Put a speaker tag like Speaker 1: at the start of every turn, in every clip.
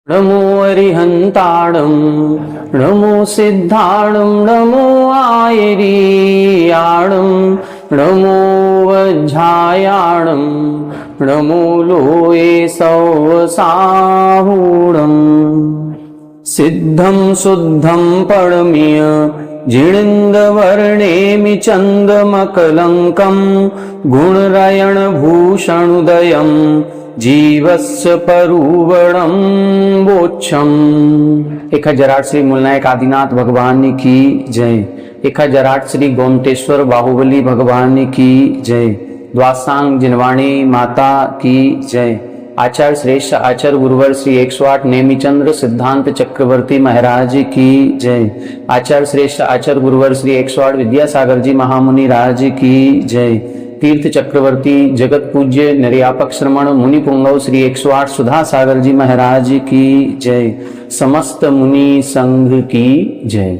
Speaker 1: नमो अरिहंताणं नमो सिद्धाणं नमो आयरीयाणं नमो वज्झायाणं नमो लोये सौसाहूणम् सिद्धं शुद्धं परमीय जिणिन्दवर्णेमि चन्दमकलङ्कं गुणरयणभूषणुदयं जीवस्य परुवणं बोच्छम। 1008 श्री मूलनायक आदिनाथ भगवान की जय। 1008 श्री गोमटेश्वर बाहुबली भगवान की जय। द्वासांग जिनवाणी माता की जय। आचार्य श्रेष्ठ आचार्य गुरुवर श्री 108 नेमिचंद्र सिद्धांत चक्रवर्ती महाराज की जय। आचार्य श्रेष्ठ आचार्य गुरुवर श्री 108 विद्यासागर जी महामुनि राज की जय। तीर्थ चक्रवर्ती जगत पूज्य निर्यापक श्रमण मुनि पुंगव श्री 108 सुधा सागर जी महाराज की जय। समस्त मुनि संघ की जय।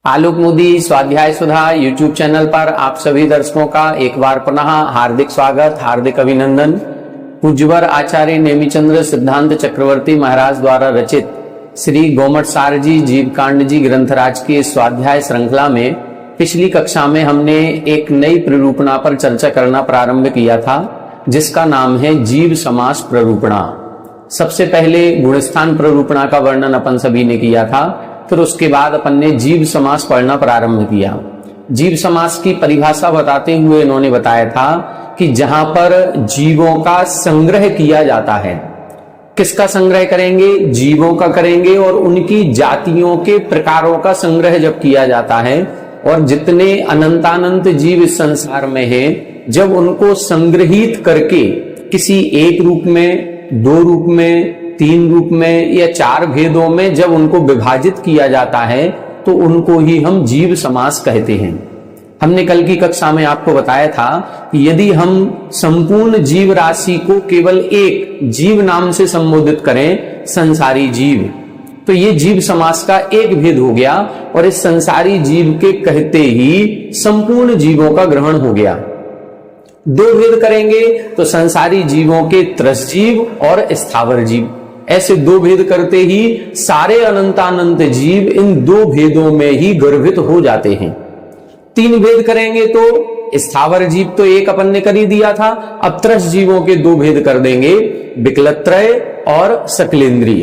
Speaker 1: आलोक मोदी स्वाध्याय सुधा यूट्यूब चैनल पर आप सभी दर्शकों का एक बार पुनः हार्दिक स्वागत, हार्दिक अभिनंदन। पूज्यवर आचार्य नेमिचंद्र सिद्धांत चक्रवर्ती महाराज द्वारा रचित श्री गोमटसार जी जीवकांड जी ग्रंथराज की स्वाध्याय श्रृंखला में पिछली कक्षा में हमने एक नई प्ररूपणा पर चर्चा करना प्रारंभ किया था, जिसका नाम है जीव समास प्ररूपणा। सबसे पहले गुणस्थान प्ररूपणा का वर्णन अपन सभी ने किया था, फिर उसके बाद अपन ने जीव समास पढ़ना प्रारंभ किया। जीव समास की परिभाषा बताते हुए इन्होंने बताया था कि जहां पर जीवों का संग्रह किया जाता है, किसका संग्रह करेंगे? जीवों का करेंगे, और उनकी जातियों के प्रकारों का संग्रह जब किया जाता है और जितने अनंतानंत जीव इस संसार में हैं, जब उनको संग्रहित करके किसी एक रूप में, दो रूप में, तीन रूप में या चार भेदों में जब उनको विभाजित किया जाता है, तो उनको ही हम जीव समास कहते हैं। हमने कल की कक्षा में आपको बताया था कि यदि हम संपूर्ण जीव राशि को केवल एक जीव नाम से संबोधित करें, संसारी जीव, तो ये जीव समास का एक भेद हो गया, और इस संसारी जीव के कहते ही संपूर्ण जीवों का ग्रहण हो गया। दो भेद करेंगे तो संसारी जीवों के त्रस जीव और स्थावर जीव, ऐसे दो भेद करते ही सारे अनंतानंत जीव इन दो भेदों में ही गर्भित हो जाते हैं। तीन भेद करेंगे तो स्थावर जीव तो एक अपन ने कर ही दिया था, अब त्रस जीवों के दो भेद कर देंगे, विकलत्रय और सकलेंद्रिय,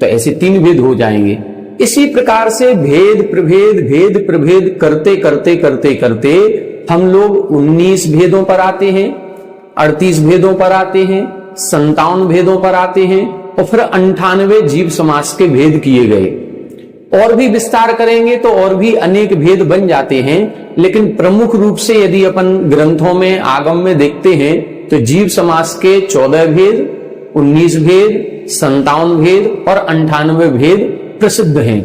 Speaker 1: तो ऐसे तीन भेद हो जाएंगे। इसी प्रकार से भेद प्रभेद करते करते करते करते हम लोग 19 भेदों पर आते हैं, 38 भेदों पर आते हैं, 57 भेदों पर आते हैं, और फिर 98 जीव समास के भेद किए गए। और भी विस्तार करेंगे तो और भी अनेक भेद बन जाते हैं, लेकिन प्रमुख रूप से यदि अपन ग्रंथों में, आगम में देखते हैं तो जीव समास के 14 भेद, 19 भेद, 57 भेद और 98 भेद प्रसिद्ध हैं।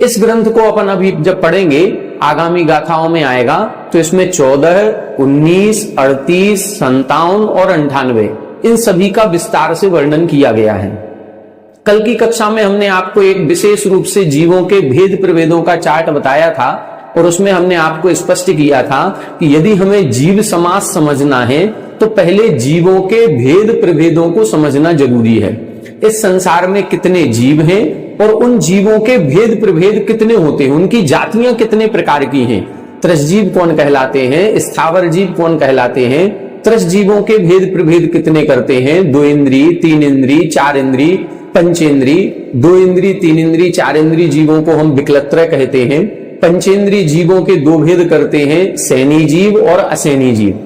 Speaker 1: इस ग्रंथ को अपन अभी जब पढ़ेंगे, आगामी गाथाओं में आएगा, तो इसमें 14, 19, 38, 57 और 98 इन सभी का विस्तार से वर्णन किया गया है। कल की कक्षा में हमने आपको एक विशेष रूप से जीवों के भेद प्रभेदों का चार्ट बताया था, और उसमें हमने आपको स्पष्ट किया था कि यदि हमें जीव समास समझना है तो पहले जीवों के भेद प्रभेदों को समझना जरूरी है। इस संसार में कितने जीव हैं और उन जीवों के भेद प्रभेद कितने होते हैं, उनकी जातियां कितने प्रकार की हैं, त्रस जीव कौन कहलाते हैं, स्थावर जीव कौन कहलाते हैं, त्रस जीवों के भेद प्रभेद कितने करते हैं, 2 इंद्री, 3 इंद्री, 4 इंद्री, पंचेंद्री। 2 इंद्री, 3 इंद्री, 4 इंद्री जीवों को हम विकलत्रय कहते हैं। पंचेंद्री जीवों के दो भेद करते हैं, सैनी जीव और असैनी जीव।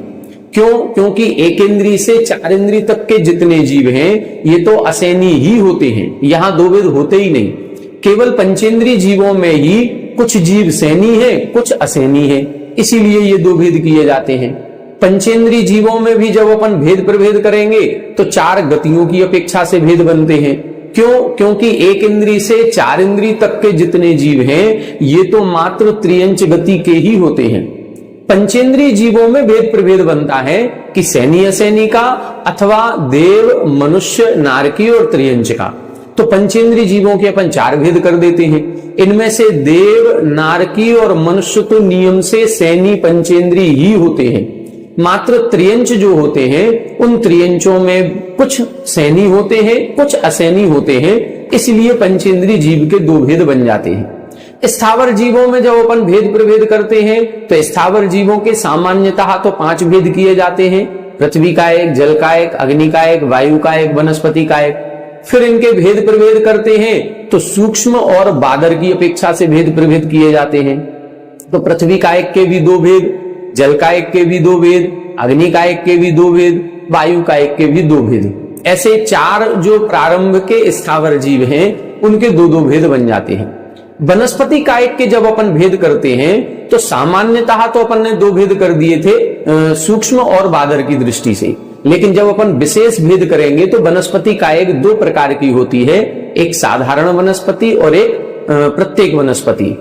Speaker 1: क्यों? क्योंकि एक इंद्री से 4 इंद्री तक के जितने जीव हैं ये तो असैनी ही होते हैं, यहां दो भेद होते ही नहीं। केवल पंचेंद्री जीवों में ही कुछ जीव सैनी है, कुछ असैनी है, इसीलिए ये दो भेद किए जाते हैं। पंचेंद्री जीवों में भी जब अपन भेद प्रभेद करेंगे तो 4 गतियों की अपेक्षा से भेद बनते हैं। क्यों? क्योंकि एक इंद्री से 4 इंद्री तक के जितने जीव हैं ये तो मात्र त्रियंच गति के ही होते हैं। पंचेंद्रीय जीवों में भेद प्रभेद बनता है कि सैनी असैनी का, अथवा देव, मनुष्य, नारकी और त्रियंच का। तो पंचेंद्रीय जीवों के अपन 4 भेद कर देते हैं। इनमें से देव, नारकी और मनुष्य तो नियम से सैनी पंचेंद्रीय ही होते हैं। मात्र त्रियंच जो होते हैं उन त्रियंचों में कुछ सैनी होते हैं, कुछ असैनी होते हैं। इसलिए पंचेंद्रीय जीव के दो भेद बन जाते हैं। स्थावर जीवों में जब अपन भेद प्रभेद करते हैं तो स्थावर जीवों के सामान्यतः तो 5 भेद किए जाते हैं, पृथ्वी का एक, जल का एक, अग्नि का एक, वायु का एक, वनस्पति का एक। फिर इनके भेद प्रभेद करते हैं तो सूक्ष्म और बादर की अपेक्षा से भेद प्रभेद किए जाते हैं। तो पृथ्वी का एक के भी 2 भेद, जल का एक के भी 2 भेद, अग्नि का एक के भी 2 भेद, वायु का एक के भी 2 भेद। ऐसे 4 जो प्रारंभ के स्थावर जीव हैं उनके 2-2 भेद बन जाते हैं। वनस्पति कायक के जब अपन भेद करते हैं तो सामान्यतः तो अपन ने 2 भेद कर दिए थे सूक्ष्म और बादर की दृष्टि से, लेकिन जब अपन विशेष भेद करेंगे तो वनस्पति कायक 2 प्रकार की होती है, एक साधारण वनस्पति और एक प्रत्येक वनस्पति।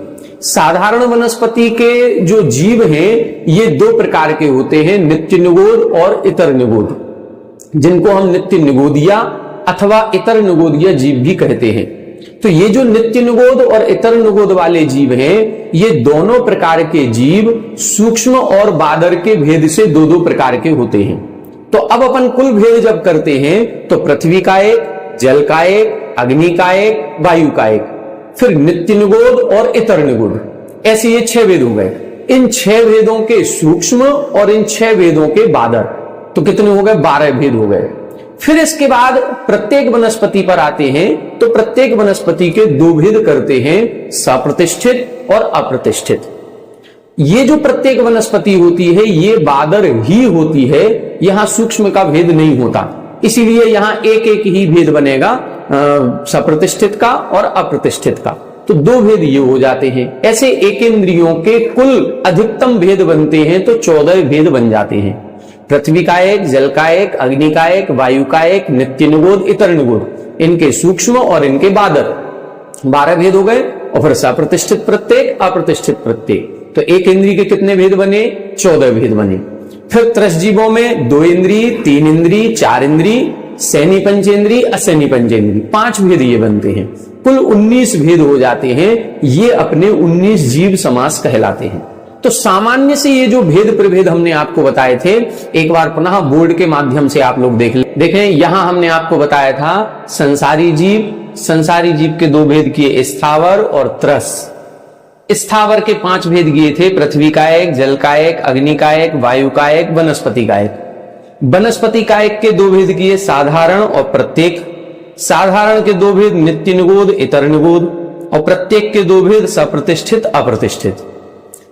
Speaker 1: साधारण वनस्पति के जो जीव हैं ये 2 प्रकार के होते हैं, नित्य निगोद और इतर निगोद, जिनको हम नित्य निगोदिया अथवा इतर निगोदिया जीव भी कहते हैं। तो ये जो नित्य निगोद और इतर निगोद वाले जीव हैं, ये दोनों प्रकार के जीव सूक्ष्म और बादर के भेद से 2-2 प्रकार के होते हैं। तो अब अपन कुल भेद जब करते हैं तो पृथ्वी का एक, जल का एक, अग्नि का एक, वायु का एक, फिर नित्य निगोद और इतर निगोद, ऐसे ये 6 भेद हो गए। इन 6 भेदों के सूक्ष्म और इन 6 भेदों के बादर, तो कितने हो गए? 12 भेद हो गए। फिर इसके बाद प्रत्येक वनस्पति पर आते हैं तो प्रत्येक वनस्पति के 2 भेद करते हैं, सप्रतिष्ठित और अप्रतिष्ठित। ये जो प्रत्येक वनस्पति होती है ये बादर ही होती है, यहां सूक्ष्म का भेद नहीं होता, इसीलिए यहां एक एक ही भेद बनेगा, सप्रतिष्ठित का और अप्रतिष्ठित का। तो 2 भेद ये हो जाते हैं। ऐसे एकेंद्रियों के कुल अधिकतम भेद बनते हैं तो 14 भेद बन जाते हैं। पृथ्वी का एक, जल का एक, अग्नि का एक, वायु का एक, नित्य निगोद, इतर निगोद, इनके सूक्ष्म और इनके बादर 12 भेद हो गए। और फिर सप्रतिष्ठित प्रत्येक, अप्रतिष्ठित प्रत्येक, तो एक इंद्रिय के कितने भेद बने? 14 भेद बने। फिर त्रस जीवों में 2 इंद्रिय, 3 इंद्रिय, 4 इंद्रिय, सैनी पंचेंद्रिय, असैनी पंचेंद्रिय, 5 भेद ये बनते हैं। कुल 19 भेद हो जाते हैं। ये अपने 19 जीव समास कहलाते हैं। तो सामान्य से ये जो भेद प्रभेद हमने आपको बताए थे, एक बार पुनः बोर्ड के माध्यम से आप लोग देखें। यहां हमने आपको बताया था संसारी जीव के 2 भेद किए, स्थावर और त्रस। स्थावर के 5 भेद किए थे, पृथ्वी का एक, जल का एक, अग्नि का एक, वायु का एक, वनस्पति का एक। वनस्पति का एक के 2 भेद किए, साधारण और प्रत्येक। साधारण के 2 भेद नित्य निगोद, इतर निगोद, और प्रत्येक के 2 भेद सप्रतिष्ठित, अप्रतिष्ठित।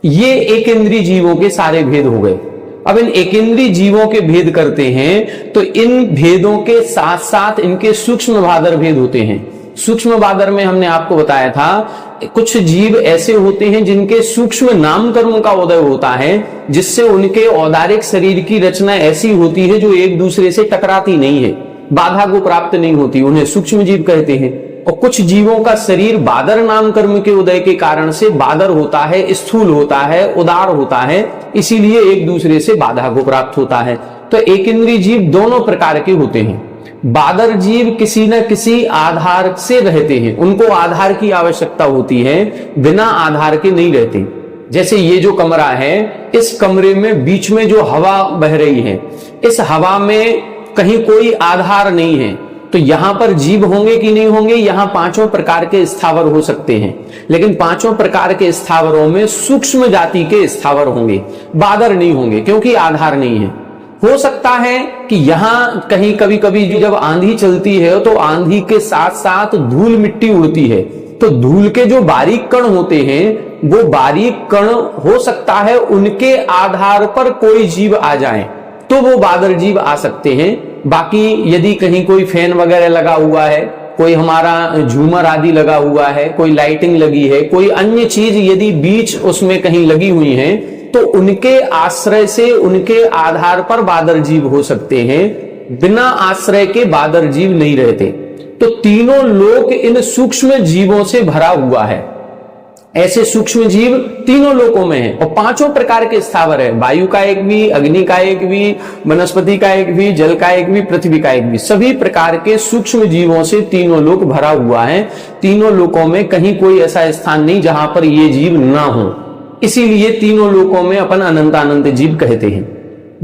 Speaker 1: ये एकेंद्रीय जीवों के सारे भेद हो गए। अब इन एकेंद्रीय जीवों के भेद करते हैं तो इन भेदों के साथ साथ इनके सूक्ष्म बादर भेद होते हैं। सूक्ष्म बादर में हमने आपको बताया था कुछ जीव ऐसे होते हैं जिनके सूक्ष्म नाम कर्म का उदय होता है, जिससे उनके औदारिक शरीर की रचना ऐसी होती है जो एक दूसरे से टकराती नहीं है, बाधा को प्राप्त नहीं होती, उन्हें सूक्ष्म जीव कहते हैं। और कुछ जीवों का शरीर बादर नाम कर्म के उदय के कारण से बादर होता है, स्थूल होता है, उदार होता है, इसीलिए एक दूसरे से बाधा को प्राप्त होता है। तो एक इंद्रिय जीव दोनों प्रकार के होते हैं। बादर जीव किसी न किसी आधार से रहते हैं, उनको आधार की आवश्यकता होती है, बिना आधार के नहीं रहते। जैसे ये जो कमरा है, इस कमरे में बीच में जो हवा बह रही है, इस हवा में कहीं कोई आधार नहीं है, तो यहां पर जीव होंगे कि नहीं होंगे? यहां 5 प्रकार के स्थावर हो सकते हैं, लेकिन 5 प्रकार के स्थावरों में सूक्ष्म जाति के स्थावर होंगे, बादर नहीं होंगे, क्योंकि आधार नहीं है। हो सकता है कि यहां कहीं कभी कभी जब आंधी चलती है तो आंधी के साथ साथ धूल मिट्टी उड़ती है, तो धूल के जो बारीक कण होते हैं वो बारीक कण हो सकता है उनके आधार पर कोई जीव आ जाए तो वो बादर जीव आ सकते हैं। बाकी यदि कहीं कोई फैन वगैरह लगा हुआ है, कोई हमारा झूमर आदि लगा हुआ है, कोई लाइटिंग लगी है, कोई अन्य चीज यदि बीच उसमें कहीं लगी हुई है, तो उनके आश्रय से, उनके आधार पर बादर जीव हो सकते हैं, बिना आश्रय के बादर जीव नहीं रहते। तो तीनों लोक इन सूक्ष्म जीवों से भरा हुआ है। ऐसे सूक्ष्म जीव तीनों लोकों में है और 5 प्रकार के स्थावर है, वायु का एक भी, अग्नि का एक भी, वनस्पति का एक भी, जल का एक भी, पृथ्वी का एक भी, सभी प्रकार के सूक्ष्म जीवों से तीनों लोक भरा हुआ है। तीनों लोकों में कहीं कोई ऐसा स्थान नहीं जहां पर ये जीव ना हो, इसीलिए तीनों लोकों में अपन अनंत अनंत जीव कहते हैं।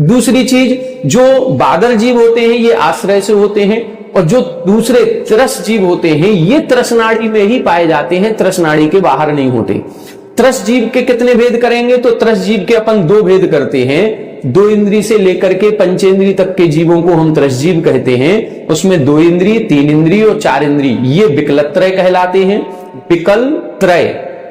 Speaker 1: दूसरी चीज, जो बादर जीव होते हैं ये आश्रय से होते हैं और जो दूसरे त्रस जीव होते हैं ये त्रसनाड़ी में ही पाए जाते हैं, त्रसनाड़ी के बाहर नहीं होते। त्रस जीव के कितने भेद करेंगे? तो त्रस जीव के अपन 2 भेद करते हैं। 2 इंद्री से लेकर के पंचेंद्री तक के जीवों को हम त्रस जीव कहते हैं। उसमें 2 इंद्री, 3 इंद्री और 4 इंद्री, ये विकलत्रय कहलाते हैं। विकल त्रय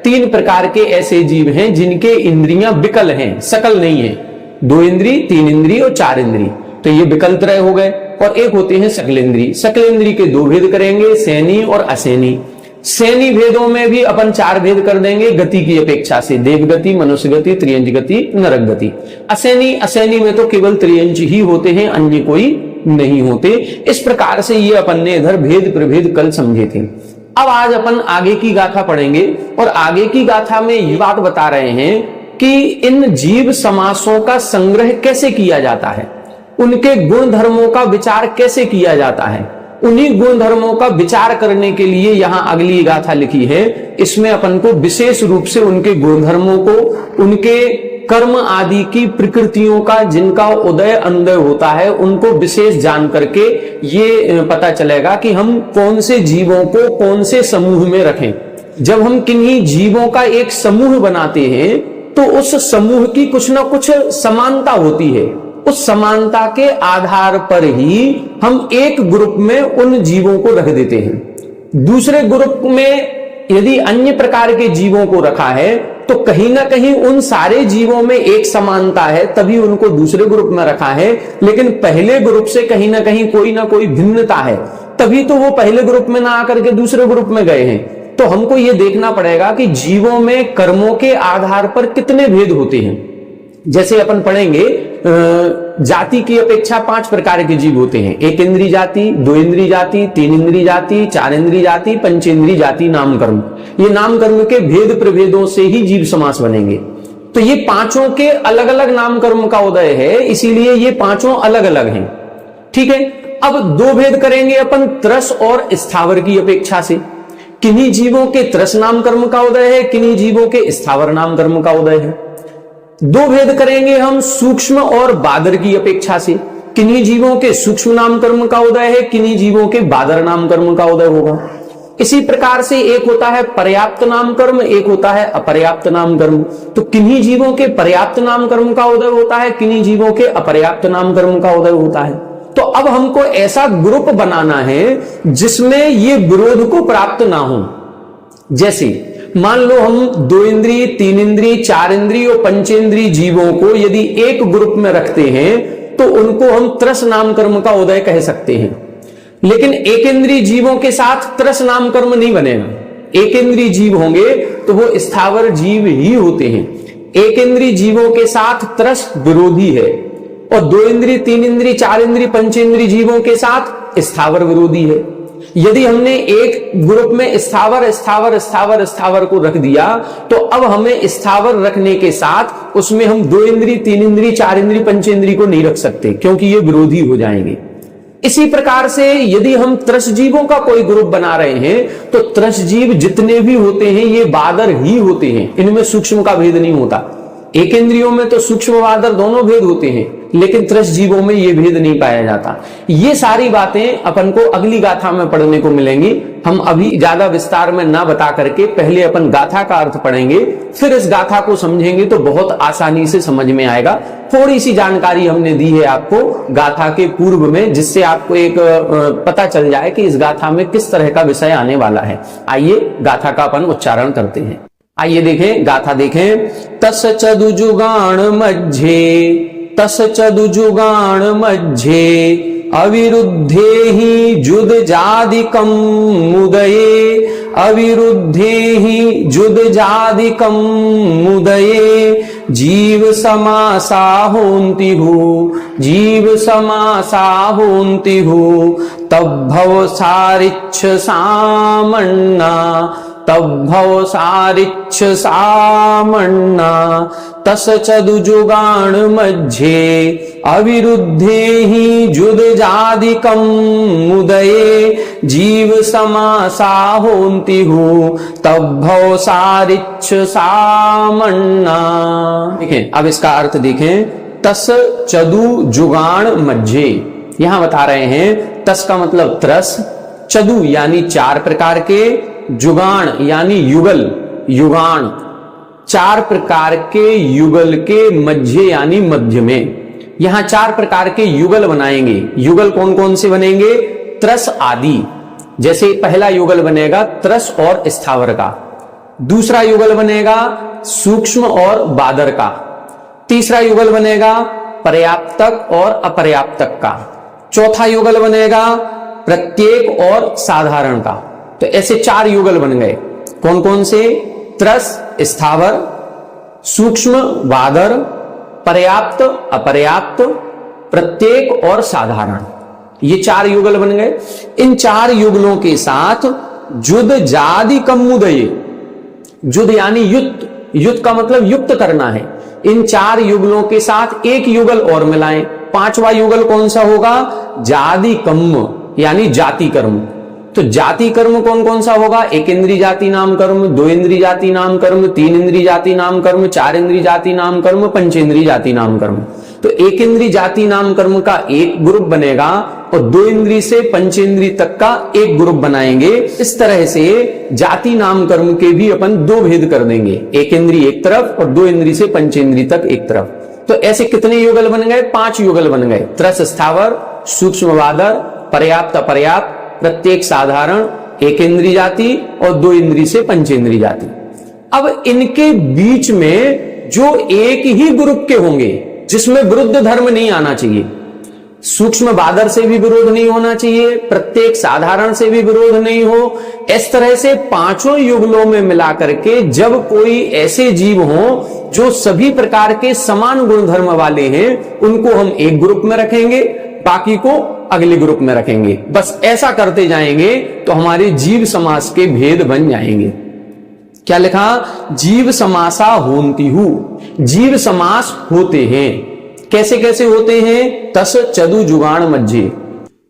Speaker 1: 3 प्रकार के ऐसे जीव हैं जिनके इंद्रियां विकल हैं, सकल नहीं है। 2 इंद्री, 3 इंद्री और 4 इंद्री, तो ये विकल त्रय हो गए। और एक होते हैं सकलेंद्री। सकलेंद्री के 2 भेद करेंगे, सैनी और असैनी। सैनी भेदों में भी अपन 4 भेद कर देंगे गति की अपेक्षा से, देवगति, मनुष्य गति, त्रियंज गति, नरक गति। असैनी में तो केवल त्रियंज ही होते हैं, अन्य कोई नहीं होते। इस प्रकार से ये अपन ने इधर भेद प्रभेद कल समझे थे। अब आज अपन आगे की गाथा पढ़ेंगे और आगे की गाथा में ये बात बता रहे हैं कि इन जीव समासों का संग्रह कैसे किया जाता है, उनके गुण धर्मों का विचार कैसे किया जाता है। उन्हीं गुण धर्मों का विचार करने के लिए यहां अगली गाथा लिखी है। इसमें अपन को विशेष रूप से उनके गुण धर्मों को, उनके कर्म आदि की प्रकृतियों का जिनका उदय अंदय होता है, उनको विशेष जान करके ये पता चलेगा कि हम कौन से जीवों को कौन से समूह में रखें। जब हम किन्हीं जीवों का एक समूह बनाते हैं तो उस समूह की कुछ ना कुछ समानता होती है। उस समानता के आधार पर ही हम एक ग्रुप में उन जीवों को रख देते हैं। दूसरे ग्रुप में यदि अन्य प्रकार के जीवों को रखा है तो कहीं ना कहीं उन सारे जीवों में एक समानता है, तभी उनको दूसरे ग्रुप में रखा है। लेकिन पहले ग्रुप से कहीं ना कोई भिन्नता है, तभी तो वो पहले ग्रुप में ना आकर के दूसरे ग्रुप में गए हैं। तो हमको ये देखना पड़ेगा कि जीवों में कर्मों के आधार पर कितने भेद होते हैं। जैसे अपन पढ़ेंगे, जाति की अपेक्षा 5 प्रकार के जीव होते हैं। 1 इंद्री जाति, 2 इंद्री जाति, 3 इंद्री जाति, 4 इंद्री जाति, पंचेंद्री जाति, नाम कर्म। ये नाम कर्म के भेद प्रभेदों से ही जीव समास बनेंगे। तो ये पांचों के अलग अलग नाम कर्म का उदय है, इसीलिए ये पांचों अलग अलग हैं। ठीक है, अब 2 भेद करेंगे अपन त्रस और स्थावर की अपेक्षा से। किन्हीं जीवों के त्रस नाम कर्म का उदय है, किन्हीं जीवों के स्थावर नाम कर्म का उदय है। 2 भेद करेंगे हम सूक्ष्म और बादर की अपेक्षा से। किन्हीं जीवों के सूक्ष्म नाम कर्म का उदय है, किन्हीं जीवों के बादर नाम कर्म का उदय होगा। इसी प्रकार से एक होता है पर्याप्त नाम कर्म, एक होता है अपर्याप्त नाम कर्म। तो किन्हीं जीवों के पर्याप्त नाम कर्म का उदय होता है, किन्हीं जीवों के अपर्याप्त नाम कर्म का उदय होता है। तो अब हमको ऐसा ग्रुप बनाना है जिसमें ये विरोध को प्राप्त ना हो। जैसे मान लो हम 2 इंद्री, 3 इंद्री, 4 इंद्री और पंचेंद्री जीवों को यदि एक ग्रुप में रखते हैं तो उनको हम त्रस नाम कर्म का उदय कह सकते हैं। लेकिन 1 इंद्री जीवों के साथ त्रस नाम कर्म नहीं बनेगा। 1 इंद्री जीव होंगे तो वो स्थावर जीव ही होते हैं। 1 इंद्री जीवों के साथ त्रस विरोधी है और 2 इंद्री, 3 इंद्री, 4 इंद्री, पंचेंद्री जीवों के साथ स्थावर विरोधी है। यदि हमने एक ग्रुप में स्थावर स्थावर स्थावर स्थावर को रख दिया तो अब हमें स्थावर रखने के साथ उसमें हम 2 इंद्री, 3 इंद्री, 4 इंद्री, पंचेंद्री को नहीं रख सकते, क्योंकि ये विरोधी हो जाएंगे। इसी प्रकार से यदि हम त्रस जीवों का कोई ग्रुप बना रहे हैं तो त्रस जीव जितने भी होते हैं ये बादर ही होते हैं, इनमें सूक्ष्म का भेद नहीं होता। 1 इंद्रियों में तो सूक्ष्म बादर दोनों भेद होते हैं, लेकिन त्रस जीवों में यह भेद नहीं पाया जाता। ये सारी बातें अपन को अगली गाथा में पढ़ने को मिलेंगी। हम अभी ज्यादा विस्तार में ना बता करके पहले अपन गाथा का अर्थ पढ़ेंगे, फिर इस गाथा को समझेंगे तो बहुत आसानी से समझ में आएगा। थोड़ी सी जानकारी हमने दी है आपको गाथा के पूर्व में, जिससे आपको एक पता चल जाए कि इस गाथा में किस तरह का विषय आने वाला है। आइए गाथा का अपन उच्चारण करते हैं। आइए देखें, गाथा देखें। तस चदुजुगाण मध्य, तस चदुजुगाण मध्य, अविरुद्धे ही जुद जादिकम मुदये, अविरुद्धे ही जुद जादिकम मुदये, जीव समासा होन्ति हु, जीव समासा होन्ति हु, तब्भव सारिच्छ सामन्ना, तब्भव सारिच्छ सामन्ना, तस चदुजुगाण मध्य, अविरुद्धे ही जुद जादिकम मुदये, जीव समासा होन्ति हु, तब्भव सारिच्छ सामन्ना। देखें, अब इसका अर्थ देखें। तस चदु जुगाण मध्य, यहां बता रहे हैं तस का मतलब त्रस, चदु यानी चार प्रकार के, जुगाण यानी युगल, युगाण चार प्रकार के युगल के मध्य यानी मध्य में। यहां चार प्रकार के युगल बनाएंगे। युगल कौन कौन से बनेंगे? त्रस आदि, जैसे पहला युगल बनेगा त्रस और स्थावर का, दूसरा युगल बनेगा सूक्ष्म और बादर का, तीसरा युगल बनेगा पर्याप्तक और अपर्याप्तक का, चौथा युगल बनेगा प्रत्येक और साधारण का। तो ऐसे चार युगल बन गए। कौन कौन से? त्रस, स्थावर, सूक्ष्म, बादर, पर्याप्त, अपर्याप्त, प्रत्येक और साधारण, ये चार युगल बन गए। इन चार युगलों के साथ जुद जादि कमुदय, जुद यानी युक्त, युक्त का मतलब युक्त करना है। इन चार युगलों के साथ एक युगल और मिलाएं। पांचवा युगल कौन सा होगा? जाति कम्म यानी जाति कर्म। तो जाति कर्म कौन कौन सा होगा? एक इंद्री जाति नाम कर्म, दो इंद्री जाति नाम कर्म, तीन इंद्री जाति नाम कर्म, चार इंद्री जाति नाम कर्म, पंचेंद्री जाति नाम कर्म। तो एक इंद्री जाति नाम कर्म का एक ग्रुप बनेगा और दो इंद्री से पंचेंद्री तक का एक ग्रुप बनाएंगे। इस तरह से जाति नाम कर्म के भी अपन दो भेद कर देंगे, एक इंद्री एक तरफ और दो इंद्री से पंचेंद्री तक एक तरफ। तो ऐसे कितने युगल बन गए? 5 युगल बन गए। त्रस स्थावर, सूक्ष्म बादर, पर्याप्त अपर्याप्त, प्रत्येक साधारण, एक इंद्री जाति और दो इंद्री से पंचेंद्री जाति। अब इनके बीच में जो एक ही ग्रुप के होंगे जिसमें विरुद्ध धर्म नहीं आना चाहिए, सूक्ष्म बादर से भी विरोध नहीं होना चाहिए, प्रत्येक साधारण से भी विरोध नहीं हो, इस तरह से पांचों युगलों में मिलाकर के जब कोई ऐसे जीव हो जो सभी प्रकार के समान गुण धर्म वाले हैं, उनको हम एक ग्रुप में रखेंगे, बाकी को अगले ग्रुप में रखेंगे। बस ऐसा करते जाएंगे तो हमारे जीव समास के भेद बन जाएंगे। क्या लिखा? जीव समासा होती हूं, जीव समास होते हैं। कैसे कैसे होते हैं? तस चदु जुगाण मध्य,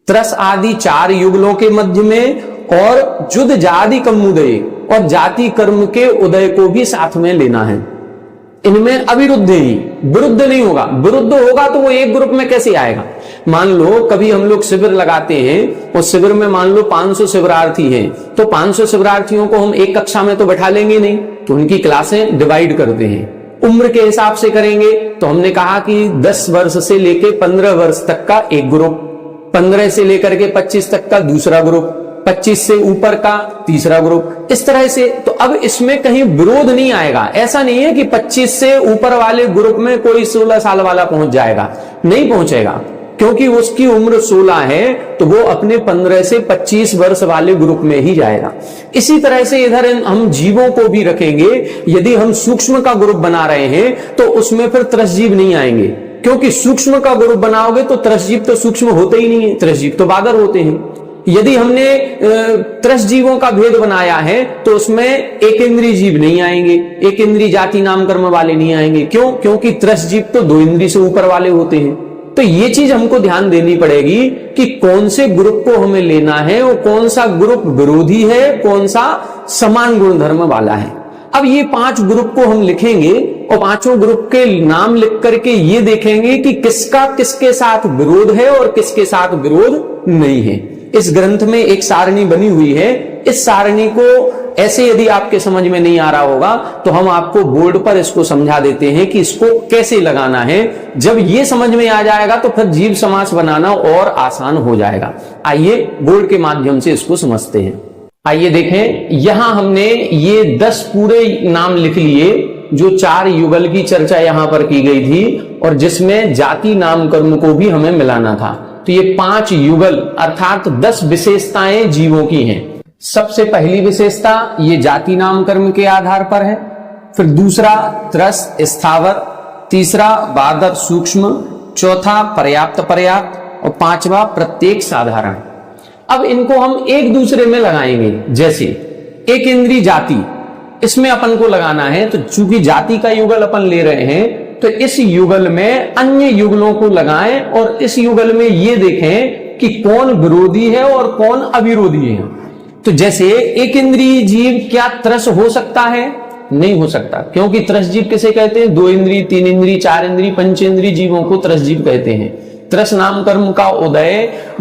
Speaker 1: त्रस आदि चार युगलों के मध्य में, और जुद जादि कमुदय और जाति कर्म के उदय को भी साथ में लेना है। इनमें अविरुद्ध ही, विरुद्ध नहीं होगा। विरुद्ध होगा तो वो एक ग्रुप में कैसे आएगा? मान लो कभी हम लोग शिविर लगाते हैं और शिविर में मान लो 500 शिविरार्थी हैं, तो 500 शिविरार्थियों को हम एक कक्षा में तो बैठा लेंगे नहीं, तो उनकी क्लासें डिवाइड करते हैं, उम्र के हिसाब से करेंगे। तो हमने कहा कि 10 वर्ष से लेकर 15 वर्ष तक का एक ग्रुप, 15 से लेकर के 25 तक का दूसरा ग्रुप, 25 से ऊपर का तीसरा ग्रुप, इस तरह से। तो अब इसमें कहीं विरोध नहीं आएगा। ऐसा नहीं है कि 25 से ऊपर वाले ग्रुप में कोई 16 साल वाला पहुंच जाएगा, नहीं पहुंचेगा, क्योंकि उसकी उम्र 16 है तो वो अपने 15 से 25 वर्ष वाले ग्रुप में ही जाएगा। इसी तरह से इधर हम जीवों को भी रखेंगे। यदि हम सूक्ष्म का ग्रुप बना रहे हैं तो उसमें फिर त्रसजीव नहीं आएंगे, क्योंकि सूक्ष्म का ग्रुप बनाओगे तो त्रसजीव तो सूक्ष्म होते ही नहीं है, त्रसजीव तो बादर होते हैं। यदि हमने त्रस जीवों का भेद बनाया है तो उसमें एक इंद्रिय जीव नहीं आएंगे, एक इंद्रिय जाति नाम कर्म वाले नहीं आएंगे। क्यों? क्योंकि त्रस जीव तो दो इंद्रिय से ऊपर वाले होते हैं। तो ये चीज हमको ध्यान देनी पड़ेगी कि कौन से ग्रुप को हमें लेना है और कौन सा ग्रुप विरोधी है, कौन सा समान गुण धर्म वाला है। अब ये 5 ग्रुप को हम लिखेंगे और पांचों ग्रुप के नाम लिख करके ये देखेंगे कि किसका किसके साथ विरोध है और किसके साथ विरोध नहीं है। इस ग्रंथ में एक सारणी बनी हुई है। इस सारणी को ऐसे यदि आपके समझ में नहीं आ रहा होगा तो हम आपको बोर्ड पर इसको समझा देते हैं कि इसको कैसे लगाना है। जब ये समझ में आ जाएगा तो फिर जीव समास बनाना और आसान हो जाएगा। आइए बोर्ड के माध्यम से इसको समझते हैं। आइए देखें, यहां हमने ये 10 पूरे नाम लिख लिए जो 4 युगल की चर्चा यहां पर की गई थी और जिसमें जाति नाम कर्म को भी हमें मिलाना था। तो ये 5 युगल अर्थात 10 विशेषताएं जीवों की हैं। सबसे पहली विशेषता ये जाति नाम कर्म के आधार पर है, फिर दूसरा त्रस स्थावर, तीसरा बादर सूक्ष्म, चौथा पर्याप्त पर्याप्त और पांचवा प्रत्येक साधारण। अब इनको हम एक दूसरे में लगाएंगे। जैसे एक इंद्री जाति, इसमें अपन को लगाना है, तो चूंकि जाति का युगल अपन ले रहे हैं तो इस युगल में अन्य युगलों को लगाएं और इस युगल में ये देखें कि कौन विरोधी है और कौन अविरोधी है। तो जैसे एक इंद्रिय जीव क्या त्रस हो सकता है? नहीं हो सकता, क्योंकि त्रस जीव किसे कहते हैं? 2 इंद्रिय, 3 इंद्रिय, 4 इंद्रिय, पंचेंद्रिय जीवों को त्रस जीव कहते हैं। त्रस नाम कर्म का उदय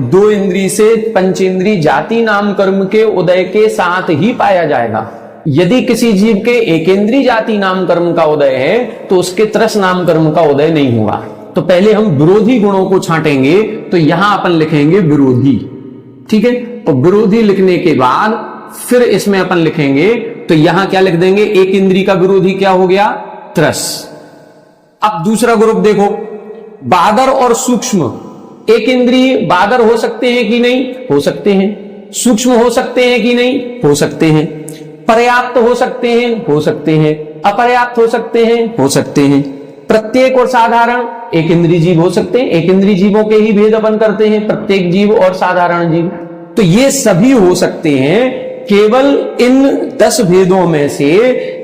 Speaker 1: दो इंद्री से पंचेंद्री जाति नाम कर्म के उदय के साथ ही पाया जाएगा। यदि किसी जीव के एकेंद्री जाति नाम कर्म का उदय है तो उसके त्रस नाम कर्म का उदय नहीं होगा। तो पहले हम विरोधी गुणों को छांटेंगे, तो यहां अपन लिखेंगे विरोधी, ठीक है। और विरोधी लिखने के बाद फिर इसमें अपन लिखेंगे, तो यहां क्या लिख देंगे, एक इंद्री का विरोधी क्या हो गया, त्रस। अब दूसरा ग्रुप देखो, बादर और सूक्ष्म। एक इंद्रिय बादर हो सकते हैं कि नहीं, हो सकते हैं। सूक्ष्म हो सकते हैं कि नहीं, हो सकते हैं। पर्याप्त हो सकते हैं, हो सकते हैं। अपर्याप्त हो सकते हैं, हो सकते हैं। प्रत्येक और साधारण एक इंद्रिय जीव हो सकते हैं। एक इंद्रिय जीवों के ही भेद अपन करते हैं, प्रत्येक जीव और साधारण जीव। तो ये सभी हो सकते हैं। केवल इन 10 भेदों में से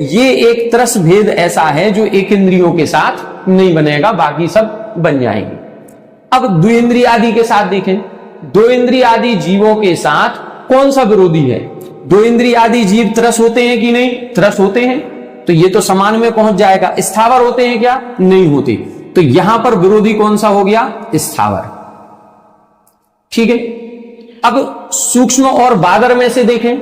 Speaker 1: ये एक त्रस भेद ऐसा है जो एक इंद्रियों के साथ नहीं बनेगा, बाकी सब बन जाएंगे। अब द्विइंद्रिय आदि के साथ देखें, दो इंद्रिय आदि जीवों के साथ कौन सा विरोधी है। दो इंद्रिय आदि जीव त्रस होते हैं कि नहीं, त्रस होते हैं, तो ये तो समान में पहुंच जाएगा। स्थावर होते हैं क्या, नहीं होते। तो यहां पर विरोधी कौन सा हो गया, स्थावर, ठीक है। अब सूक्ष्म और बादर में से देखें,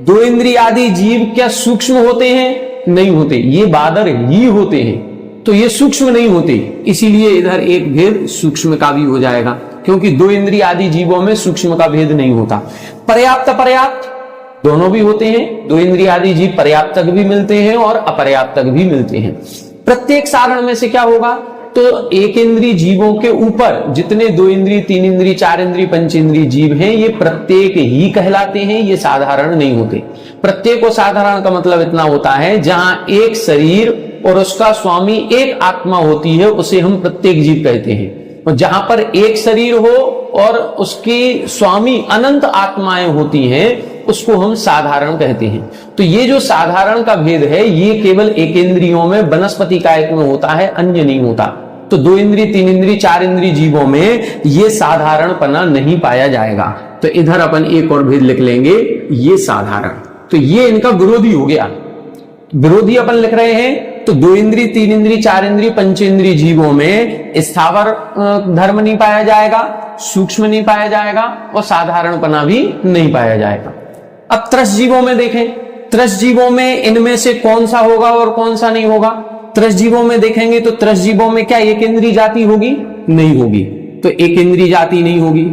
Speaker 1: दो इंद्रिय आदि जीव क्या सूक्ष्म होते हैं, नहीं होते, ये बादर ही होते हैं। तो ये सूक्ष्म नहीं होते, इसीलिए इधर एक भेद सूक्ष्म का भी हो जाएगा, क्योंकि दो इंद्रिय आदि जीवों में सूक्ष्म का भेद नहीं होता। पर्याप्त अपर्याप्त दोनों भी होते हैं। दो इंद्रिय आदि जीव पर्याप्त तक भी मिलते हैं और अपर्याप्त तक भी मिलते हैं। प्रत्येक साधारण में से क्या होगा, तो एक इंद्रिय जीवों के ऊपर जितने दो इंद्रिय, तीन इंद्रिय, चार इंद्रिय, पंचेंद्रिय जीव हैं, ये प्रत्येक ही कहलाते हैं, ये साधारण नहीं होते। प्रत्येक और साधारण का मतलब इतना होता है, जहां एक शरीर और उसका स्वामी एक आत्मा होती है, उसे हम प्रत्येक जीव कहते हैं। और जहां पर एक शरीर हो और उसकी स्वामी अनंत आत्माएं होती हैं, उसको हम साधारण कहते हैं। तो ये जो साधारण का भेद है, ये केवल एक इंद्रियों में, वनस्पति कायक में होता है, अन्य नहीं होता। तो दो इंद्रिय, तीन इंद्रिय, चार इंद्रिय जीवों में ये साधारणपना नहीं पाया जाएगा। तो इधर अपन एक और भेद लिख लेंगे, ये साधारण। तो ये इनका विरोधी हो गया। विरोधी अपन लिख रहे हैं, तो दो इंद्रिय, तीन इंद्रिय, चार इंद्रिय, पंचेंद्रिय जीवों में स्थावर धर्म नहीं पाया जाएगा, सूक्ष्म नहीं पाया जाएगा और साधारणपना भी नहीं पाया जाएगा। अब त्रस जीवों में देखें, त्रस जीवों में इनमें से कौन सा होगा और कौन सा नहीं होगा। त्रस जीवों में देखेंगे तो त्रस जीवों में क्या एक इंद्रिय जाति होगी, नहीं होगी, तो एक इंद्रिय जाति नहीं होगी।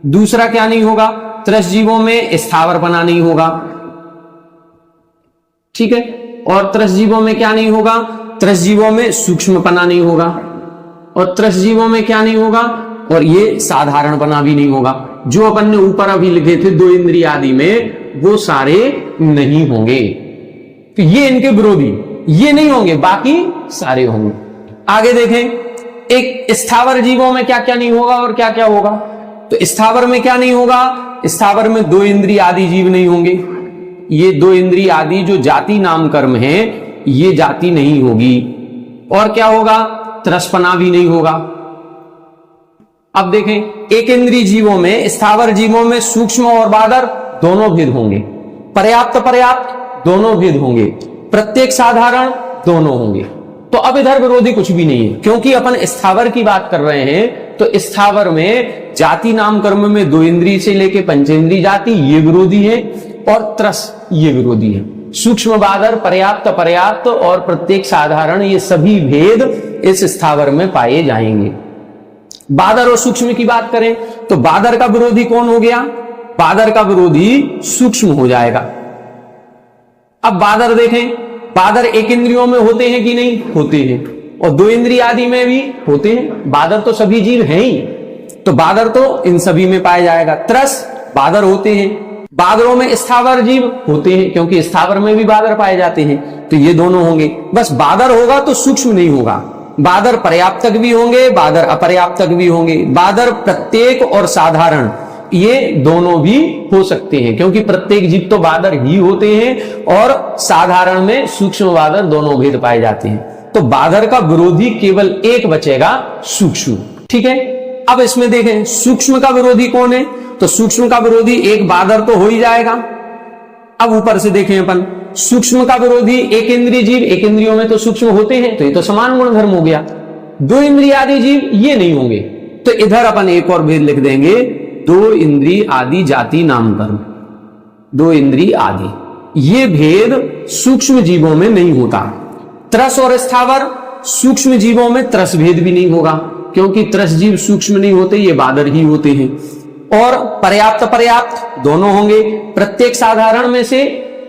Speaker 1: दूसरा क्या नहीं होगा, त्रस जीवों में स्थावरपना नहीं होगा, ठीक है। और त्रस जीवों में क्या नहीं होगा, त्रस जीवों में सूक्ष्मपना नहीं होगा। और त्रस जीवों में क्या नहीं होगा, और ये साधारणपना भी नहीं होगा। जो अपन ने ऊपर अभी लिखे थे दो इंद्रिय आदि में, वो सारे नहीं होंगे। तो ये इनके विरोधी, ये नहीं होंगे, बाकी सारे होंगे। आगे देखें, एक स्थावर जीवों में क्या क्या नहीं होगा और क्या क्या होगा। तो स्थावर में क्या नहीं होगा, स्थावर में दो इंद्रिय आदि जीव नहीं होंगे। ये दो इंद्रिय आदि जो जाति नाम कर्म है, ये जाति नहीं होगी। और क्या होगा, त्रसपना भी नहीं होगा। अब देखें, एक इंद्रिय जीवों में, स्थावर जीवों में सूक्ष्म और बादर दोनों भेद होंगे। पर्याप्त पर्याप्त दोनों भेद होंगे। प्रत्येक साधारण दोनों होंगे। तो अब इधर विरोधी कुछ भी नहीं है, क्योंकि अपन स्थावर की बात कर रहे हैं। तो स्थावर में जाति नाम कर्म में दो इंद्रिय से लेके पंचेंद्रिय जाति, ये विरोधी है, और त्रस ये विरोधी है। सूक्ष्म बादर, पर्याप्त पर्याप्त और प्रत्येक साधारण, ये सभी भेद इस स्थावर में पाए जाएंगे। बादर और सूक्ष्म की बात करें तो बादर का विरोधी कौन हो गया, बादर का विरोधी सूक्ष्म हो जाएगा। अब बादर देखें, बादर एक इंद्रियों में होते हैं कि नहीं, होते हैं, और दो इंद्रिय आदि में भी होते हैं। बादर तो सभी जीव हैं ही, तो बादर तो इन सभी में पाया जाएगा। त्रस बादर होते हैं, बादरों में स्थावर जीव होते हैं, क्योंकि स्थावर में भी बादर पाए जाते हैं। तो ये दोनों होंगे। बस बादर होगा तो सूक्ष्म नहीं होगा। बादर पर्याप्त तक भी होंगे, बादर अपर्याप्त तक भी होंगे। बादर प्रत्येक और साधारण, ये दोनों भी हो सकते हैं, क्योंकि प्रत्येक जीव तो बादर ही होते हैं और साधारण में सूक्ष्म बादर दोनों भेद पाए जाते हैं। तो बादर का विरोधी केवल एक बचेगा, सूक्ष्म, ठीक है। अब इसमें देखें, सूक्ष्म का विरोधी कौन है, तो सूक्ष्म का विरोधी एक बादर तो हो ही जाएगा। अब ऊपर से देखें अपन, सूक्ष्म का विरोधी एक इंद्रिय जीव, एक इंद्रियों में तो सूक्ष्म होते हैं, तो ये तो समान गुण धर्म हो गया। दो इंद्रिय आदि जीव ये नहीं होंगे, तो इधर अपन एक और भेद लिख देंगे, दो इंद्री आदि जाति नाम कर्म, दो इंद्री आदि। ये भेद सूक्ष्म जीवों में नहीं होता। त्रस और स्थावर, सूक्ष्म जीवों में त्रस भेद भी नहीं होगा, क्योंकि त्रस जीव सूक्ष्म नहीं होते, ये बादर ही होते हैं। और पर्याप्त पर्याप्त दोनों होंगे। प्रत्येक साधारण में से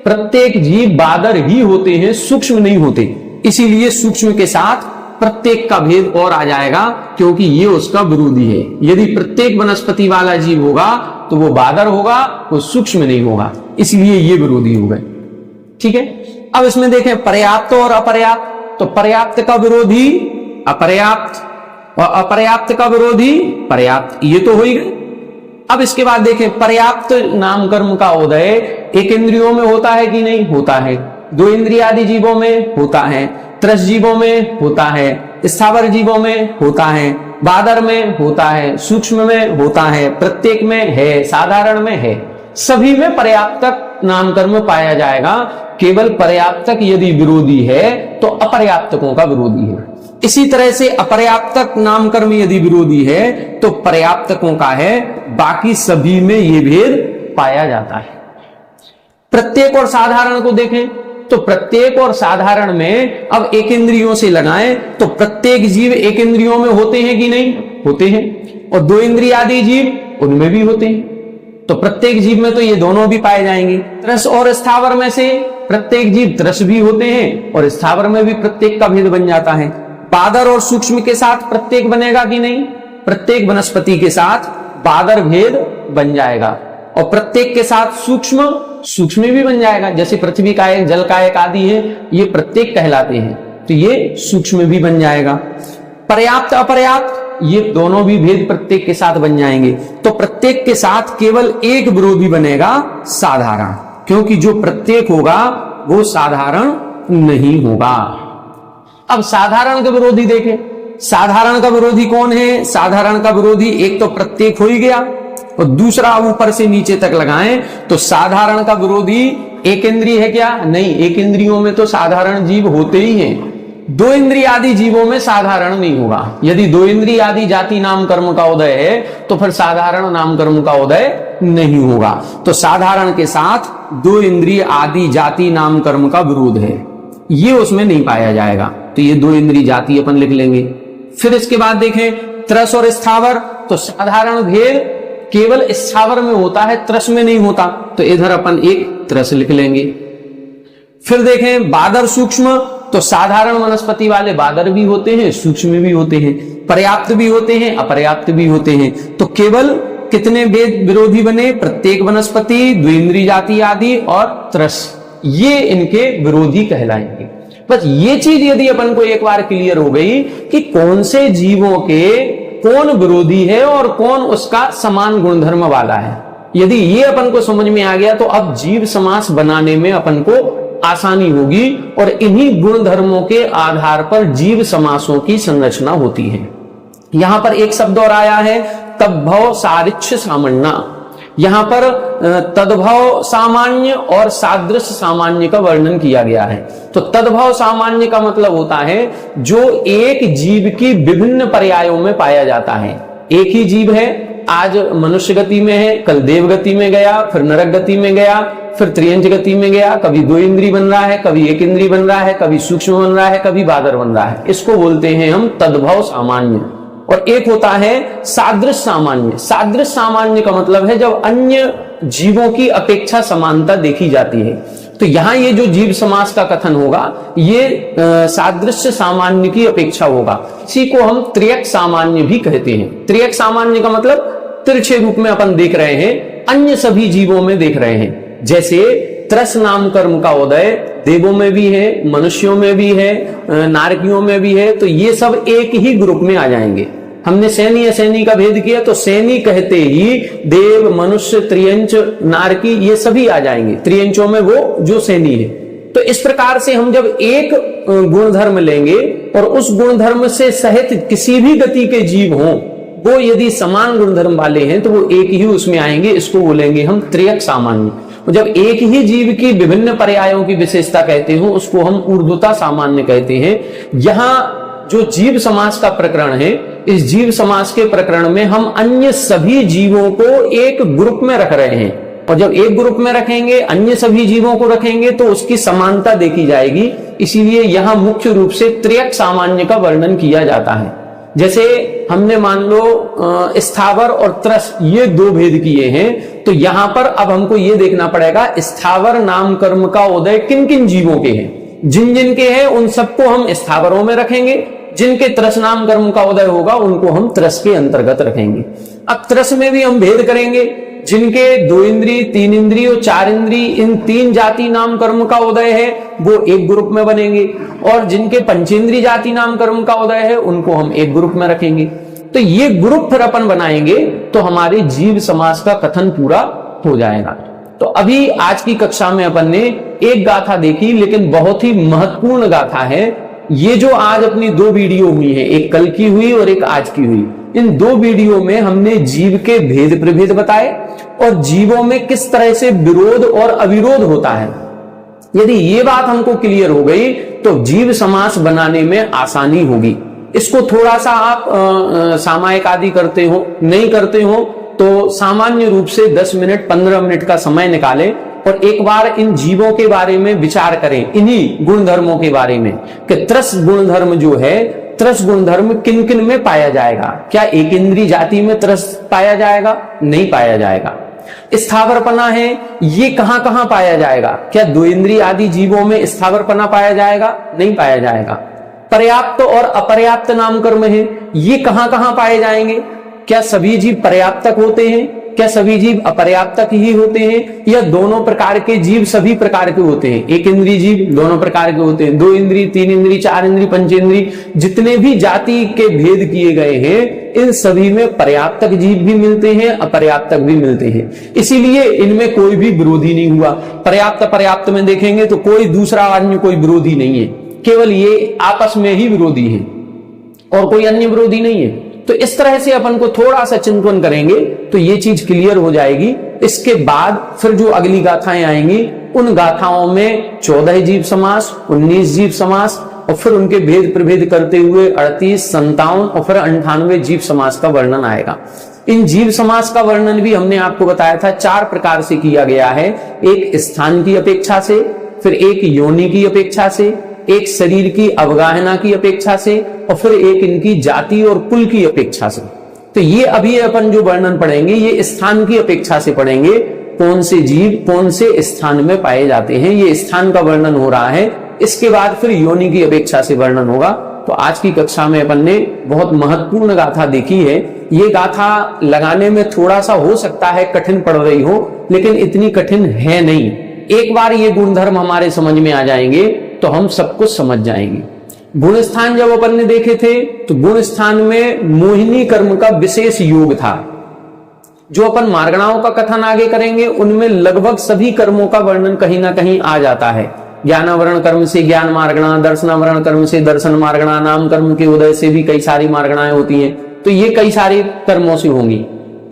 Speaker 1: प्रत्येक जीव बादर ही होते हैं, सूक्ष्म नहीं होते, इसीलिए सूक्ष्म के साथ प्रत्येक का भेद और आ जाएगा, क्योंकि ये उसका विरोधी है। यदि प्रत्येक वनस्पति वाला जीव होगा तो वो बादर होगा, वो सूक्ष्म नहीं होगा, इसलिए ये विरोधी हो गए। ठीक है, अब इसमें देखें पर्याप्त और अपर्याप्त। तो पर्याप्त का विरोधी अपर्याप्त, और अपर्याप्त का विरोधी पर्याप्त, ये तो हो ही गए। अब इसके बाद देखें पर्याप्त नाम कर्म का उदय एक इंद्रियों में होता है कि नहीं? होता है। दो इंद्रियादि जीवों में होता है, त्रस जीवों में होता है, स्थावर जीवों में होता है, बादर में होता है, सूक्ष्म में होता है, प्रत्येक में है, साधारण में है, सभी में पर्याप्तक नाम कर्म पाया जाएगा। केवल पर्याप्तक यदि विरोधी है तो अपर्याप्तकों का विरोधी है। इसी तरह से अपर्याप्तक नाम कर्म यदि विरोधी है तो पर्याप्तकों का है, बाकी सभी में ये भेद पाया जाता है। प्रत्येक और साधारण को देखें तो प्रत्येक और साधारण में अब एक इंद्रियों से लगाएं तो प्रत्येक जीव एक इंद्रियों में होते हैं कि नहीं? होते हैं। और दो इंद्रियादि जीव उनमें भी होते हैं, तो प्रत्येक जीव में तो ये दोनों भी पाए जाएंगे। त्रस और स्थावर में से प्रत्येक जीव त्रस भी होते हैं और स्थावर में भी प्रत्येक का भेद बन जाता है। बादर और सूक्ष्म के साथ प्रत्येक बनेगा कि नहीं? प्रत्येक वनस्पति के साथ बादर भेद बन जाएगा, और प्रत्येक के साथ सूक्ष्म सूक्ष्म भी बन जाएगा। जैसे पृथ्वी कायक, जल कायक आदि है, ये प्रत्येक कहलाते हैं, तो ये सूक्ष्म भी बन जाएगा। पर्याप्त अपर्याप्त ये दोनों भी भेद प्रत्येक के साथ बन जाएंगे। तो प्रत्येक के साथ केवल एक विरोधी बनेगा, साधारण, क्योंकि जो प्रत्येक होगा वो साधारण नहीं होगा। अब साधारण का विरोधी देखें। साधारण का विरोधी कौन है? साधारण का विरोधी एक तो प्रत्येक हो ही गया, और दूसरा ऊपर से नीचे तक लगाएं तो साधारण का विरोधी एक इंद्रिय है क्या? नहीं, एक इंद्रियों में तो साधारण जीव होते ही हैं। दो इंद्रिय आदि जीवों में साधारण नहीं होगा। यदि दो इंद्रिय आदि जाति नाम कर्म का उदय है तो फिर साधारण नाम कर्म का उदय नहीं होगा। तो साधारण के साथ दो इंद्रिय आदि जाति नाम कर्म का विरोध है, ये उसमें नहीं पाया जाएगा, तो ये दो इंद्रिय जाति अपन लिख लेंगे। फिर इसके बाद देखें त्रस और स्थावर, तो साधारण भेद केवल स्थावर में होता है, त्रस में नहीं होता, तो इधर अपन एक त्रस लिख लेंगे। फिर देखें बादर सूक्ष्म, तो साधारण वनस्पति वाले बादर भी होते हैं, सूक्ष्म भी होते हैं, पर्याप्त भी होते हैं, अपर्याप्त भी होते हैं। तो केवल कितने भेद विरोधी बने? प्रत्येक वनस्पति, द्विइंद्रिय जाति आदि और त्रस, ये इनके विरोधी कहलाएंगे। बस ये चीज यदि अपन को एक बार क्लियर हो गई कि कौन से जीवों के कौन विरोधी है और कौन उसका समान गुणधर्म वाला है, यदि ये अपन को समझ में आ गया तो अब जीव समास बनाने में अपन को आसानी होगी, और इन्हीं गुण धर्मों के आधार पर जीव समासों की संरचना होती है। यहां पर एक शब्द और आया है, तद्भव सारिच्छ सामन्ना। यहां पर तद्भव सामान्य और सादृश्य सामान्य का वर्णन किया गया है। तो तद्भव सामान्य का मतलब होता है जो एक जीव की विभिन्न पर्यायों में पाया जाता है। एक ही जीव है, आज मनुष्य गति में है, कल देव गति में गया, फिर नरक गति में गया, फिर त्रियंच गति में गया, कभी दो इंद्री बन रहा है, कभी एक इंद्री बन रहा है, कभी सूक्ष्म बन रहा है, कभी बादर बन रहा है। इसको बोलते हैं हम तद्भव सामान्य। और एक होता है सादृश्य सामान्य। सादृश्य सामान्य का मतलब है जब अन्य जीवों की अपेक्षा समानता देखी जाती है। तो यहां ये जो जीव समास का कथन होगा ये सादृश्य सामान्य की अपेक्षा होगा। इसी को हम त्रियक सामान्य भी कहते हैं। त्रियक सामान्य का मतलब तिरछे रूप में अपन देख रहे हैं, अन्य सभी जीवों में देख रहे हैं। जैसे त्रस नाम कर्म का उदय देवों में भी है, मनुष्यों में भी है, नारकियों में भी है, तो ये सब एक ही ग्रुप में आ जाएंगे। हमने सैनी असैनी का भेद किया तो सैनी कहते ही देव, मनुष्य, त्रियंच, नारकी ये सभी आ जाएंगे। त्रियंचों में वो जो सैनी है। तो इस प्रकार से हम जब एक गुणधर्म लेंगे और उस गुणधर्म से सहित किसी भी गति के जीव हों, वो यदि समान गुणधर्म वाले हैं तो वो एक ही उसमें आएंगे। इसको बोलेंगे हम त्रियक सामान्य। जब एक ही जीव की विभिन्न पर्यायों की विशेषता कहते हो उसको हम ऊर्ध्वता सामान्य कहते हैं। यहां जो जीव समास का प्रकरण है, इस जीव समास के प्रकरण में हम अन्य सभी जीवों को एक ग्रुप में रख रहे हैं, और जब एक ग्रुप में रखेंगे, अन्य सभी जीवों को रखेंगे तो उसकी समानता देखी जाएगी। इसीलिए यहां मुख्य रूप से त्रियक सामान्य का वर्णन किया जाता है। जैसे हमने मान लो स्थावर और त्रस ये दो भेद किए हैं, तो यहां पर अब हमको ये देखना पड़ेगा स्थावर नाम कर्म का उदय किन किन जीवों के हैं। जिन जिन के हैं उन सबको हम स्थावरों में रखेंगे, जिनके त्रस नाम कर्म का उदय होगा उनको हम त्रस के अंतर्गत रखेंगे। अब त्रस में भी हम भेद करेंगे, जिनके 2 इंद्री, 3 इंद्री और 4 इंद्री, इन 3 जाति नाम कर्म का उदय है वो एक ग्रुप में बनेंगे, और जिनके पंचेंद्री जाति नाम कर्म का उदय है उनको हम एक ग्रुप में रखेंगे। तो ये ग्रुप फिर अपन बनाएंगे तो हमारे जीव समास का कथन पूरा हो जाएगा। तो अभी आज की कक्षा में अपन ने एक गाथा देखी, लेकिन बहुत ही महत्वपूर्ण गाथा है। ये जो आज अपनी 2 वीडियो हुई है, एक कल की हुई और एक आज की हुई, इन 2 वीडियो में हमने जीव के भेद प्रभेद बताए और जीवों में किस तरह से विरोध और अविरोध होता है। यदि ये बात हमको क्लियर हो गई तो जीव समास बनाने में आसानी होगी। इसको थोड़ा सा आप सामायिक आदि करते हो, नहीं करते हो तो सामान्य रूप से 10 मिनट 15 मिनट का समय निकालें और एक बार इन जीवों के बारे में विचार करें, इन्हीं गुणधर्मों के बारे में कि त्रस गुणधर्म जो है, त्रस गुणधर्म किन किन में पाया जाएगा। क्या एक इंद्री जाति में त्रस पाया जाएगा? नहीं पाया जाएगा। स्थावरपना है, ये कहां कहां पाया जाएगा? क्या 2 इंद्री आदि जीवों में स्थावरपना पाया जाएगा? नहीं पाया जाएगा। पर्याप्त और अपर्याप्त नाम कर्म है, ये कहां कहां पाए जाएंगे? क्या सभी जीव पर्याप्तक होते हैं? क्या सभी जीव अपर्याप्तक ही होते हैं? या दोनों प्रकार के जीव सभी प्रकार के होते हैं? एक इंद्री जीव दोनों प्रकार के होते हैं, 2 इंद्री, 3 इंद्री, 4 इंद्री, पंचेंद्री, जितने भी जाति के भेद किए गए हैं इन सभी में पर्याप्तक जीव भी मिलते हैं, अपर्याप्तक भी मिलते हैं। इसीलिए इनमें कोई भी विरोधी नहीं हुआ। पर्याप्त पर्याप्त में देखेंगे तो कोई दूसरा अन्य कोई विरोधी नहीं है, केवल ये आपस में ही विरोधी है और कोई अन्य विरोधी नहीं है। तो इस तरह से अपन को थोड़ा सा चिंतन करेंगे तो ये चीज क्लियर हो जाएगी। इसके बाद फिर जो अगली गाथाएं आएंगी उन गाथाओं में 14 जीव समास, 19 जीव समास और फिर उनके भेद प्रभेद करते हुए 38, 57 और फिर 98 जीव समास का वर्णन आएगा। इन जीव समास का वर्णन भी हमने आपको बताया था 4 प्रकार से किया गया है। एक स्थान की अपेक्षा से, फिर एक योनि की अपेक्षा से, एक शरीर की अवगाहना की अपेक्षा से और फिर एक इनकी जाति और कुल की अपेक्षा से। तो ये अभी अपन जो वर्णन पढ़ेंगे ये स्थान की अपेक्षा से पढ़ेंगे, कौन से जीव कौन से स्थान में पाए जाते हैं, ये स्थान का वर्णन हो रहा है। इसके बाद फिर योनि की अपेक्षा से वर्णन होगा। तो आज की कक्षा में अपन ने बहुत महत्वपूर्ण गाथा देखी है। ये गाथा लगाने में थोड़ा सा हो सकता है कठिन पड़ रही हो, लेकिन इतनी कठिन है नहीं। एक बार ये गुणधर्म हमारे समझ में आ जाएंगे तो हम सब कुछ समझ जाएंगे। गुण स्थान जब अपन ने देखे थे तो गुण स्थान में मोहिनी कर्म का विशेष योग था। जो अपन मार्गणाओं का कथन आगे करेंगे उनमें लगभग सभी कर्मों का वर्णन कहीं ना कहीं आ जाता है। ज्ञानावरण कर्म से ज्ञान मार्गणा, दर्शनावरण कर्म से दर्शन मार्गणा, नाम कर्म के उदय से भी कई सारी मार्गणाएं होती हैं। तो ये कई सारे कर्मों से होंगी।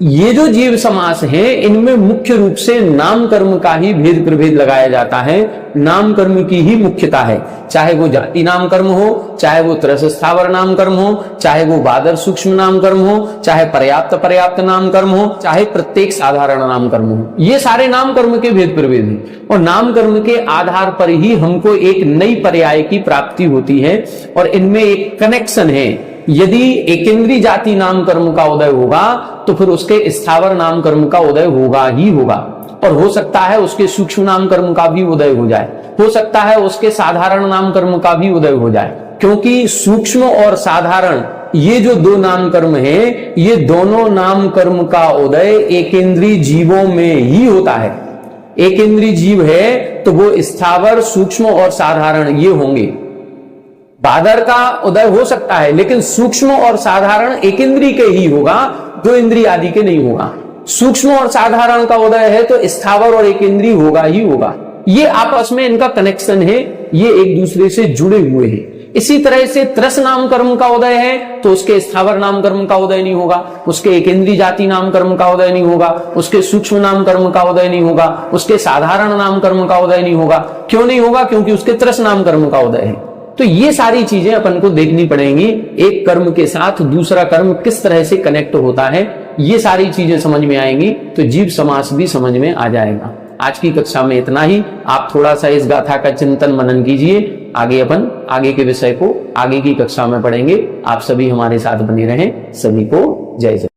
Speaker 1: ये जो जीव समास है इनमें मुख्य रूप से नाम कर्म का ही भेद प्रभेद लगाया जाता है। नाम कर्म की ही मुख्यता है, चाहे वो जाति नाम कर्म हो, चाहे वो त्रस स्थावर नाम कर्म हो, चाहे वो बादर सूक्ष्म नाम कर्म हो, चाहे पर्याप्त पर्याप्त नाम कर्म हो, चाहे प्रत्येक साधारण नाम कर्म हो। ये सारे नाम कर्म के भेद प्रभेद हैं और नाम कर्म के आधार पर ही हमको एक नई पर्याय की प्राप्ति होती है और इनमें एक कनेक्शन है। यदि एकेंद्री जाति नाम कर्म का उदय होगा तो फिर उसके स्थावर नाम कर्म का उदय होगा ही होगा, और हो सकता है उसके सूक्ष्म नाम कर्म का भी उदय हो जाए, हो सकता है उसके साधारण नाम कर्म का भी उदय हो जाए, क्योंकि सूक्ष्म और साधारण ये जो 2 नाम कर्म है ये दोनों नाम कर्म का उदय एकेंद्री जीवों में ही होता है। एकेंद्री जीव है तो वो स्थावर, सूक्ष्म और साधारण ये होंगे। बादर का उदय हो सकता है लेकिन सूक्ष्म और साधारण एक इंद्री के ही होगा, 2 इंद्री आदि के नहीं होगा। सूक्ष्म और साधारण का उदय है तो स्थावर और एक इंद्री होगा ही होगा। ये आपस में इनका कनेक्शन है, ये एक दूसरे से जुड़े हुए हैं। इसी तरह से त्रस नाम कर्म का उदय है तो उसके स्थावर नाम कर्म का उदय नहीं होगा, उसके एक इंद्री जाति नाम कर्म का उदय नहीं होगा, उसके सूक्ष्म नाम कर्म का उदय नहीं होगा, उसके साधारण नाम कर्म का उदय नहीं होगा। क्यों नहीं होगा? क्योंकि उसके त्रस नाम कर्म का उदय है। तो ये सारी चीजें अपन को देखनी पड़ेंगी, एक कर्म के साथ दूसरा कर्म किस तरह से कनेक्ट होता है, ये सारी चीजें समझ में आएंगी तो जीव समास भी समझ में आ जाएगा। आज की कक्षा में इतना ही। आप थोड़ा सा इस गाथा का चिंतन मनन कीजिए, आगे अपन आगे के विषय को आगे की कक्षा में पढ़ेंगे। आप सभी हमारे साथ बने रहें। सभी को जय जय।